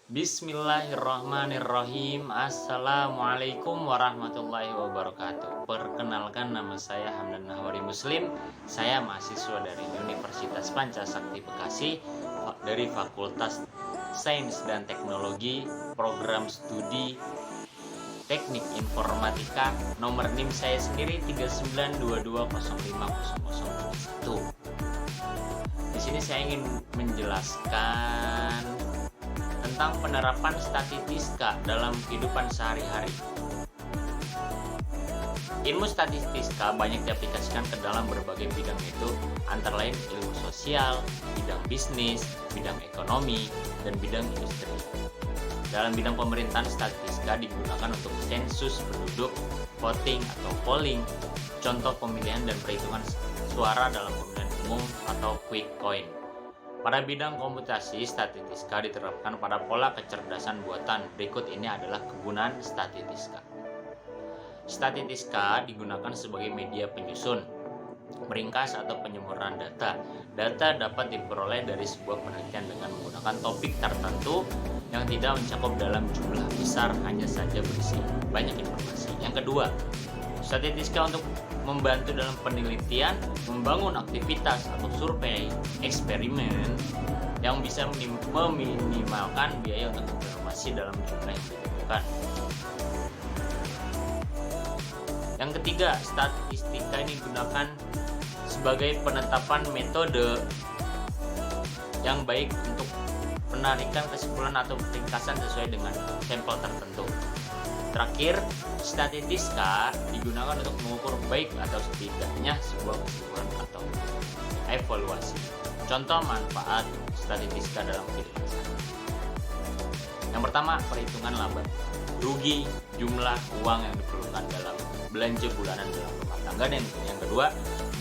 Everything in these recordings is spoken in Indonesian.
Bismillahirrahmanirrahim. Assalamualaikum warahmatullahi wabarakatuh. Perkenalkan, nama saya Hamdan Nahwari Muslim. Saya mahasiswa dari Universitas Pancasakti Bekasi dari Fakultas Sains dan Teknologi, Program Studi Teknik Informatika. Nomor NIM saya sendiri 3922050001. Di sini saya ingin menjelaskan tentang penerapan statistika dalam kehidupan sehari-hari. Ilmu statistika banyak diaplikasikan ke dalam berbagai bidang, yaitu antara lain ilmu sosial, bidang bisnis, bidang ekonomi, dan bidang industri. Dalam bidang pemerintahan, statistika digunakan untuk sensus penduduk, voting atau polling, contoh pemilihan dan perhitungan suara dalam pemilihan umum atau quick coin. Pada bidang komputasi, statistika diterapkan pada pola kecerdasan buatan. Berikut ini adalah kegunaan statistika. Statistika digunakan sebagai media penyusun, meringkas atau penyempurnaan data. Data dapat diperoleh dari sebuah penelitian dengan menggunakan topik tertentu yang tidak mencakup dalam jumlah besar, hanya saja berisi banyak informasi. Yang kedua, statistika untuk membantu dalam penelitian, membangun aktivitas atau survei eksperimen yang bisa meminimalkan biaya untuk informasi dalam jumlah yang dibutuhkan. Yang ketiga, statistika ini digunakan sebagai penetapan metode yang baik untuk penarikan kesimpulan atau ringkasan sesuai dengan sampel tertentu. Terakhir, statistika digunakan untuk mengukur baik atau tidaknya sebuah kesimpulan atau evaluasi. Contoh manfaat statistika dalam kehidupan sehari-hari. Yang pertama, perhitungan laba, rugi, jumlah uang yang diperlukan dalam belanja bulanan dalam rumah tangga. Dan yang kedua,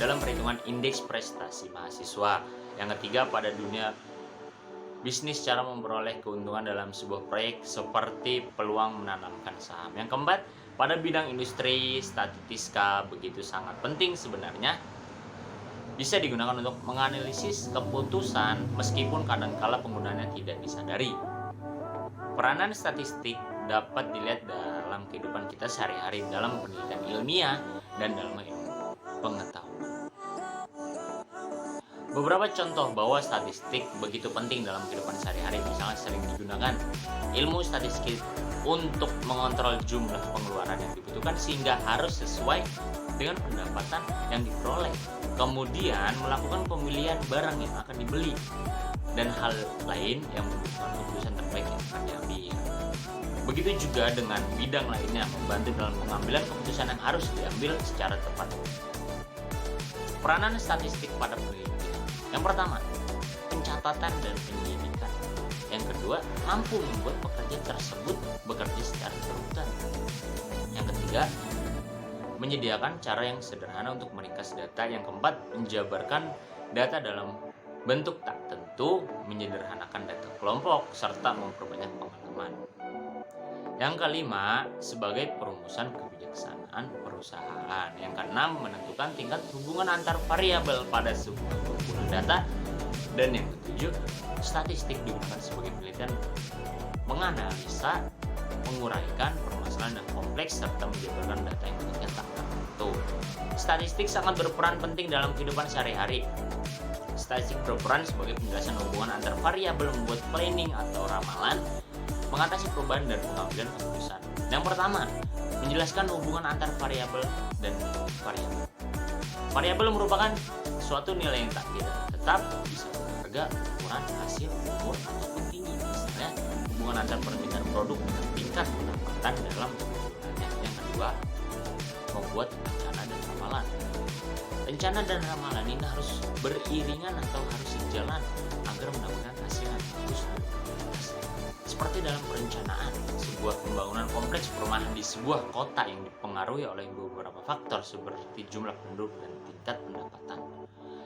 dalam perhitungan indeks prestasi mahasiswa. Yang ketiga, pada dunia bisnis, cara memperoleh keuntungan dalam sebuah proyek seperti peluang menanamkan saham. Yang keempat, pada bidang industri, statistika begitu sangat penting sebenarnya. Bisa digunakan untuk menganalisis keputusan meskipun kadangkala penggunaannya tidak disadari. Peranan statistik dapat dilihat dalam kehidupan kita sehari-hari, dalam penelitian ilmiah dan dalam ilmu pengetahuan. Beberapa contoh bahwa statistik begitu penting dalam kehidupan sehari-hari, misalnya sering digunakan ilmu statistik untuk mengontrol jumlah pengeluaran yang dibutuhkan sehingga harus sesuai dengan pendapatan yang diperoleh. Kemudian melakukan pemilihan barang yang akan dibeli dan hal lain yang membutuhkan keputusan terbaik yang akan diambil. Begitu juga dengan bidang lainnya, membantu dalam pengambilan keputusan yang harus diambil secara tepat. Peranan statistik pada penelitian. Yang pertama, pencatatan dan penyidikan. Yang kedua, mampu membuat pekerja tersebut bekerja secara berurutan. Yang ketiga, menyediakan cara yang sederhana untuk meringkas data. Yang keempat, menjabarkan data dalam bentuk tak tentu, menyederhanakan data kelompok, serta memperbanyak pengalaman. Yang kelima, sebagai perumusan kebijaksanaan perusahaan. Yang keenam, menentukan tingkat hubungan antar variabel pada sebuah kumpulan data. Dan yang ketujuh, statistik digunakan sebagai penelitian menganalisa, menguraikan permasalahan yang kompleks, serta menjabarkan data yang bentuknya tak tertentu. Statistik sangat berperan penting dalam kehidupan sehari-hari. Statistik berperan sebagai penjelasan hubungan antar variabel, membuat planning atau ramalan, mengatasi perubahan dan pengambilan keputusan. Yang pertama, menjelaskan hubungan antar variabel dan variabel. Variabel merupakan suatu nilai yang tak tetap, bisa berharga, ukuran, hasil, umur, ataupun tinggi. Misalnya, hubungan antar permintaan produk dengan tingkat pendapatan dalam penggunaannya. Yang kedua, membuat rencana dan ramalan. Rencana dan ramalan ini harus beriringan atau harus sejalan agar mendapatkan hasil yang bagus. Seperti dalam perencanaan, sebuah pembangunan kompleks perumahan di sebuah kota yang dipengaruhi oleh beberapa faktor seperti jumlah penduduk dan tingkat pendapatan.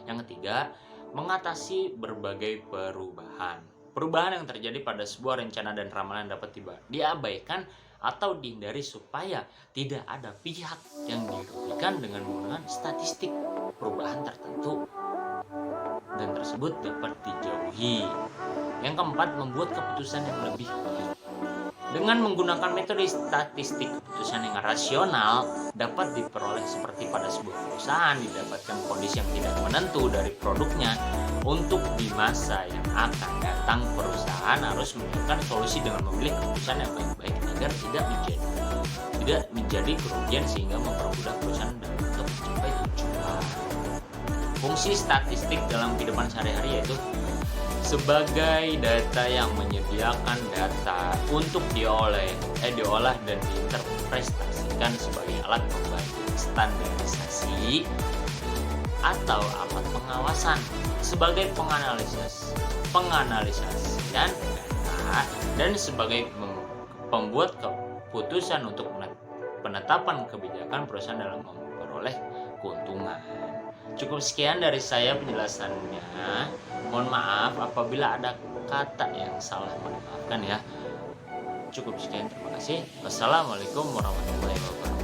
Yang ketiga, mengatasi berbagai perubahan. Perubahan yang terjadi pada sebuah rencana dan ramalan dapat diabaikan atau dihindari supaya tidak ada pihak yang dirugikan dengan menggunakan statistik perubahan tertentu dan tersebut dapat dijauhi. Yang keempat, membuat keputusan yang lebih baik. Dengan menggunakan metode statistik, keputusan yang rasional dapat diperoleh seperti pada sebuah perusahaan didapatkan kondisi yang tidak menentu dari produknya. Untuk di masa yang akan datang, perusahaan harus menemukan solusi dengan memilih keputusan yang baik-baik agar tidak menjadi kerugian sehingga mempermudah perusahaan dalam untuk mencapai tujuan. Fungsi statistik dalam kehidupan sehari-hari yaitu sebagai data yang menyediakan data untuk diolah dan diinterpretasikan sebagai alat membantu standarisasi atau alat pengawasan, sebagai penganalisasian data, dan sebagai pembuat keputusan untuk penetapan kebijakan perusahaan dalam memperoleh keuntungan. Cukup sekian dari saya penjelasannya. Mohon maaf apabila ada kata yang salah, mohon maafkan ya. Cukup sekian, terima kasih. Wassalamualaikum warahmatullahi wabarakatuh.